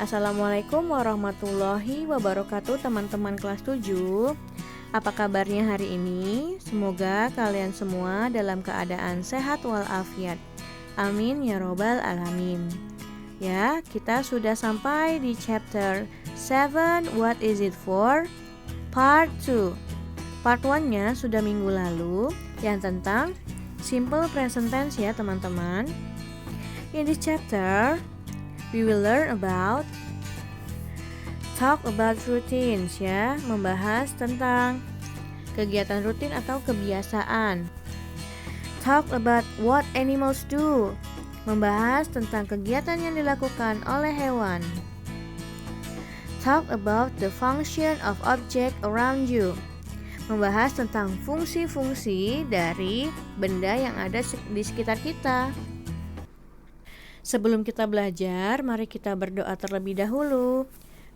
Assalamualaikum warahmatullahi wabarakatuh teman-teman kelas 7. Apa kabarnya hari ini? Semoga kalian semua dalam keadaan sehat walafiat. Amin ya robbal alamin. Ya, kita sudah sampai di chapter 7 What is it for? Part 2. Part 1-nya sudah minggu lalu yang tentang simple present tense ya teman-teman. In this chapter we will learn about talk about routines ya, membahas tentang kegiatan rutin atau kebiasaan. Talk about what animals do, membahas tentang kegiatan yang dilakukan oleh hewan. Talk about the function of object around you, membahas tentang fungsi-fungsi dari benda yang ada di sekitar kita. Sebelum kita belajar, mari kita berdoa terlebih dahulu.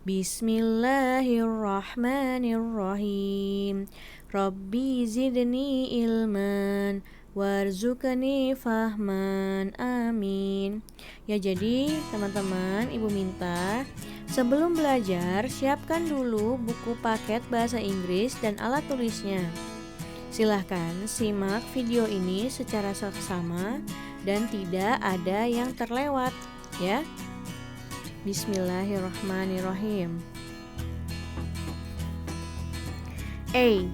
Bismillahirrahmanirrahim. Rabbi zidni ilman warzuqni fahman. Amin. Ya, jadi teman-teman, Ibu minta sebelum belajar siapkan dulu buku paket bahasa Inggris dan alat tulisnya. Silahkan simak video ini secara seksama dan tidak ada yang terlewat ya. Bismillahirrahmanirrahim. A.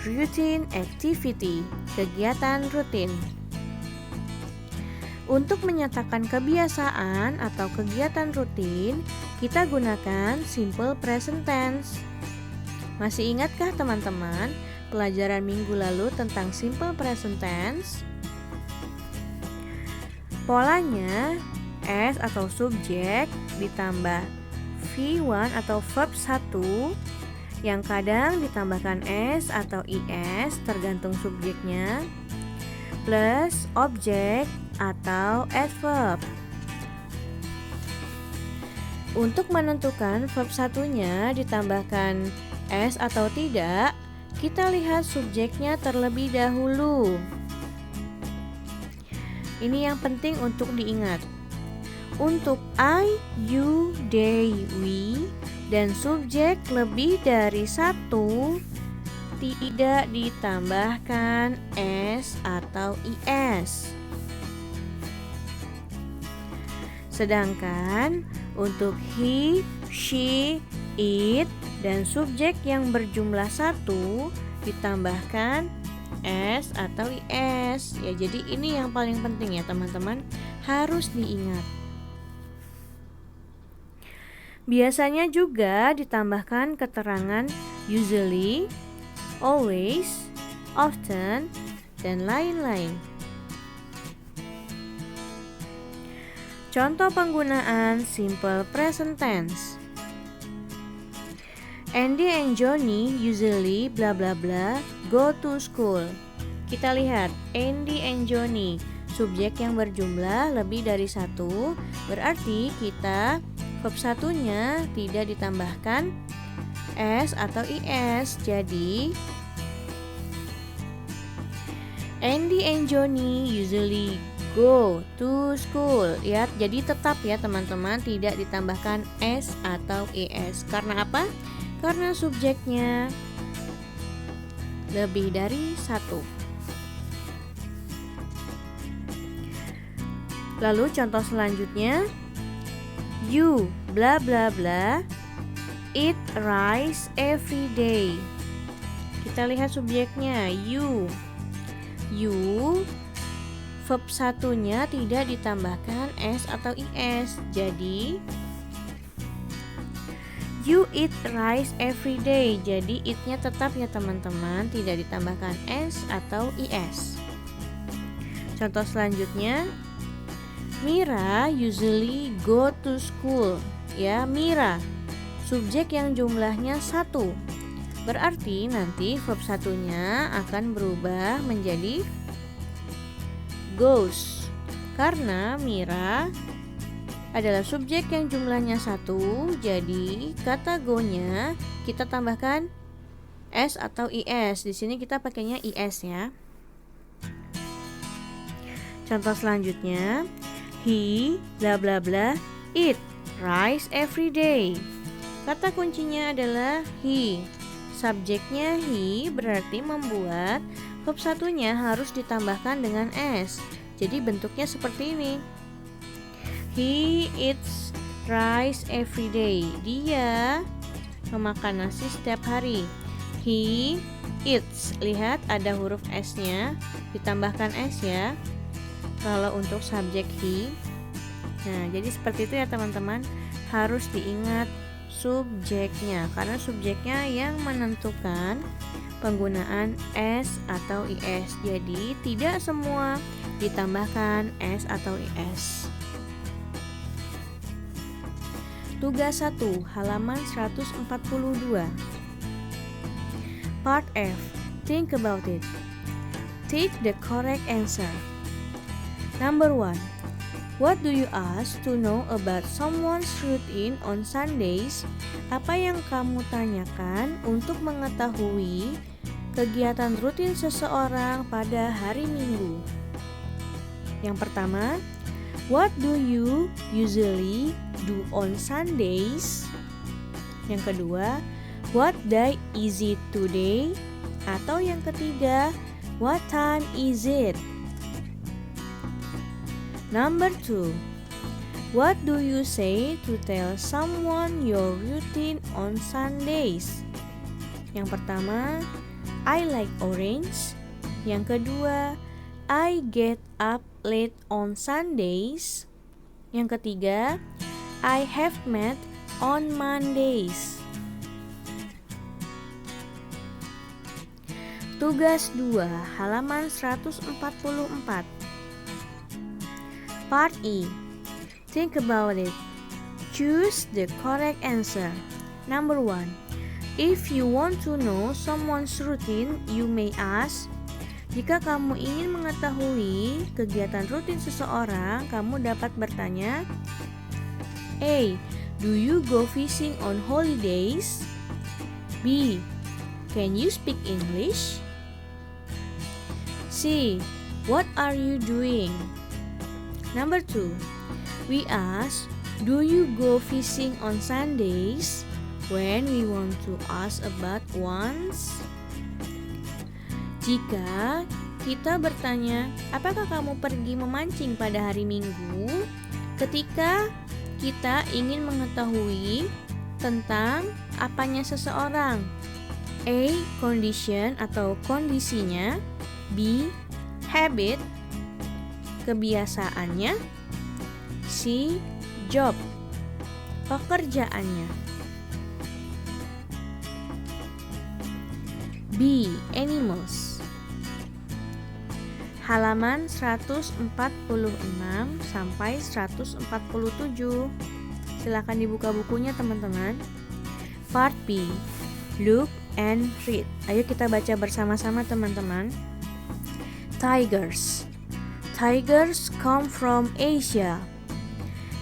Routine activity, kegiatan rutin. Untuk menyatakan kebiasaan atau kegiatan rutin, kita gunakan simple present tense. Masih ingatkah teman-teman pelajaran minggu lalu tentang simple present tense? Polanya S atau subjek ditambah V1 atau verb 1 yang kadang ditambahkan S atau IS tergantung subjeknya, plus objek atau adverb. Untuk menentukan verb satunya ditambahkan S atau tidak, kita lihat subjeknya terlebih dahulu. Ini yang penting untuk diingat. Untuk I, you, they, we dan subjek lebih dari satu tidak ditambahkan S atau IS. Sedangkan untuk he, she, it dan subjek yang berjumlah satu ditambahkan S atau IS ya. Jadi ini yang paling penting ya teman-teman, harus diingat. Biasanya juga ditambahkan keterangan usually, always, often, dan lain-lain. Contoh penggunaan simple present tense. Andy and Johnny usually bla bla bla go to school. Kita lihat Andy and Johnny, subjek yang berjumlah lebih dari satu, berarti kita verb satunya tidak ditambahkan S atau IS. Jadi Andy and Johnny usually go to school ya. Jadi tetap ya teman-teman, tidak ditambahkan S atau IS. Karena apa? Karena subjeknya lebih dari satu. Lalu contoh selanjutnya, you bla bla bla eat rice every day. Kita lihat subjeknya you. You verb satunya tidak ditambahkan S atau IS. Jadi you eat rice every day. Jadi eat-nya tetap ya teman-teman, tidak ditambahkan S atau IS. Contoh selanjutnya, Mira usually go to school. Ya, Mira, subjek yang jumlahnya satu. Berarti nanti verb satunya akan berubah menjadi goes. Karena Mira adalah subjek yang jumlahnya satu, jadi kata go-nya kita tambahkan S atau IS. Di sini kita pakainya IS ya. Contoh selanjutnya, he bla bla bla eat rice every day. Kata kuncinya adalah he. Subjeknya he berarti membuat verb satunya harus ditambahkan dengan s. Jadi bentuknya seperti ini. He eats rice every day. Dia memakan nasi setiap hari. He eats. Lihat ada huruf s-nya, ditambahkan s ya. Kalau untuk subjek he. Nah, jadi seperti itu ya teman-teman. Harus diingat subjeknya, karena subjeknya yang menentukan penggunaan s atau is. Jadi tidak semua ditambahkan s atau is. Tugas 1, halaman 142. Part F. Think about it. Take the correct answer. Number 1. What do you ask to know about someone's routine on Sundays? Apa yang kamu tanyakan untuk mengetahui kegiatan rutin seseorang pada hari Minggu? Yang pertama, what do you usually do on Sundays? Yang kedua, what day is it today? Atau yang ketiga, what time is it? Number 2. What do you say to tell someone your routine on Sundays? Yang pertama, I like orange. Yang kedua, I get up late on Sundays. Yang ketiga, I have math on Mondays. Tugas 2, halaman 144. Part E. Think about it. Choose the correct answer. Number 1. If you want to know someone's routine, you may ask. Jika kamu ingin mengetahui kegiatan rutin seseorang, kamu dapat bertanya, A. Do you go fishing on holidays? B. Can you speak English? C. What are you doing? Number 2. We ask, do you go fishing on Sundays? When we want to ask about once. Jika kita bertanya, apakah kamu pergi memancing pada hari Minggu? Ketika kita ingin mengetahui tentang apanya seseorang. A. Condition atau kondisinya. B. Habit, kebiasaannya. C. Job, pekerjaannya. B. Animals. Halaman 146 sampai 147. Silakan dibuka bukunya teman-teman. Part B. Look and read. Ayo kita baca bersama-sama teman-teman. Tigers. Tigers come from Asia.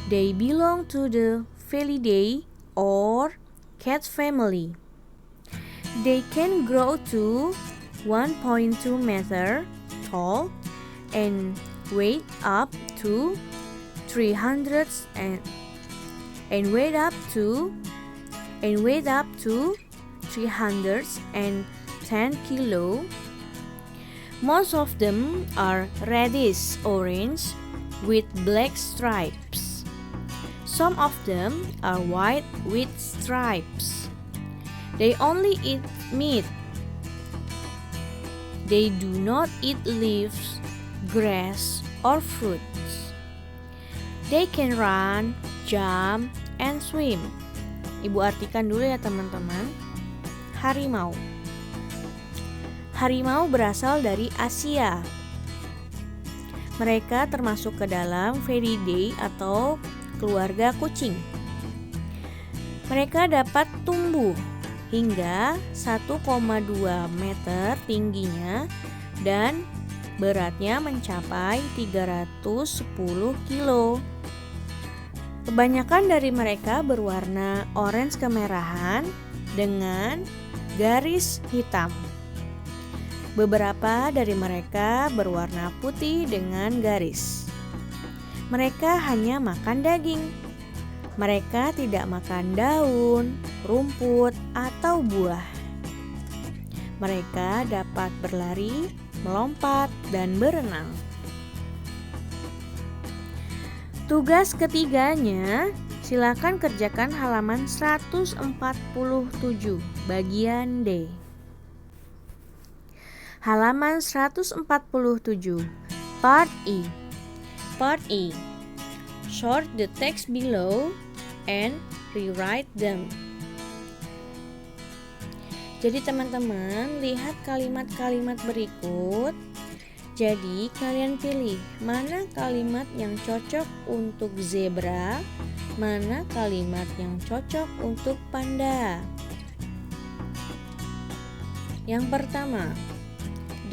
They belong to the Felidae or cat family. They can grow to 1.2 meter tall and weigh up to 300 and weigh up to 310 kilo. Most of them are reddish orange with black stripes. Some of them are white with stripes. They only eat meat. They do not eat leaves, grass, or fruits. They can run, jump, and swim. Ibu artikan dulu ya teman-teman. Harimau. Harimau berasal dari Asia. Mereka termasuk ke dalam Felidae atau keluarga kucing. Mereka dapat tumbuh hingga 1,2 meter tingginya dan beratnya mencapai 310 kilo. Kebanyakan dari mereka berwarna orange kemerahan dengan garis hitam. Beberapa dari mereka berwarna putih dengan garis. Mereka hanya makan daging. Mereka tidak makan daun, rumput, atau buah. Mereka dapat berlari, melompat, dan berenang. Tugas ketiganya, silakan kerjakan halaman 147, bagian D. Halaman 147, Part E. Part E. Sort the text below and rewrite them. Jadi teman-teman, lihat kalimat-kalimat berikut. Jadi kalian pilih mana kalimat yang cocok untuk zebra, mana kalimat yang cocok untuk panda. Yang pertama,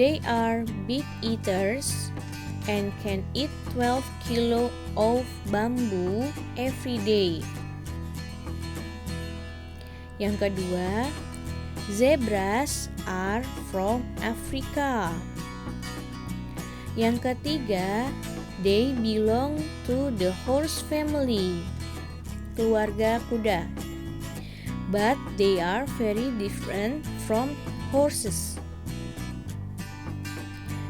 they are big eaters and can eat 12 kilo of bamboo every day. Yang kedua, zebras are from Africa. Yang ketiga, they belong to the horse family, keluarga kuda. But they are very different from horses.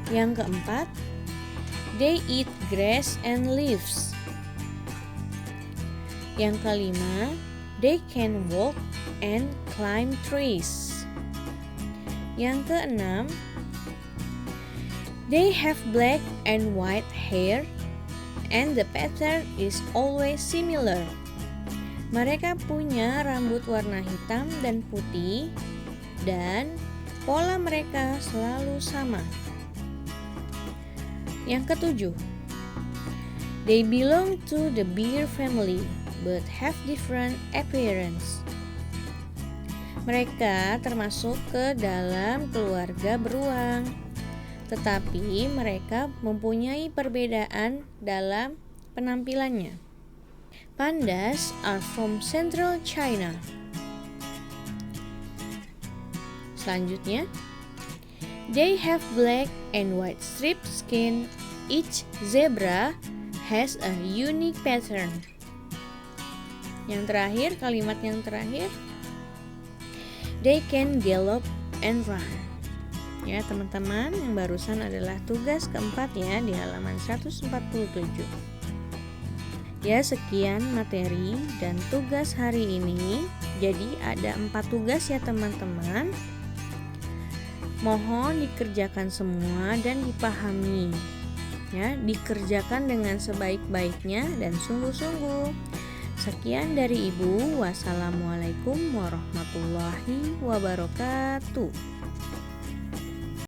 Yang keempat, they eat grass and leaves. Yang kelima, they can walk and climb trees. Yang keenam, they have black and white hair and the pattern is always similar. Mereka punya rambut warna hitam dan putih dan pola mereka selalu sama. Yang ketujuh, they belong to the bear family but have different appearance. Mereka termasuk ke dalam keluarga beruang, tetapi mereka mempunyai perbedaan dalam penampilannya. Pandas are from Central China. Selanjutnya, they have black and white striped skin. Each zebra has a unique pattern. Yang terakhir, kalimat yang terakhir, they can gallop and run. Ya teman-teman, yang barusan adalah tugas keempat ya di halaman 147. Ya sekian materi dan tugas hari ini. Jadi ada 4 tugas ya teman-teman. Mohon dikerjakan semua dan dipahami. Ya, dikerjakan dengan sebaik-baiknya dan sungguh-sungguh. Sekian dari Ibu. Wassalamualaikum warahmatullahi wabarakatuh.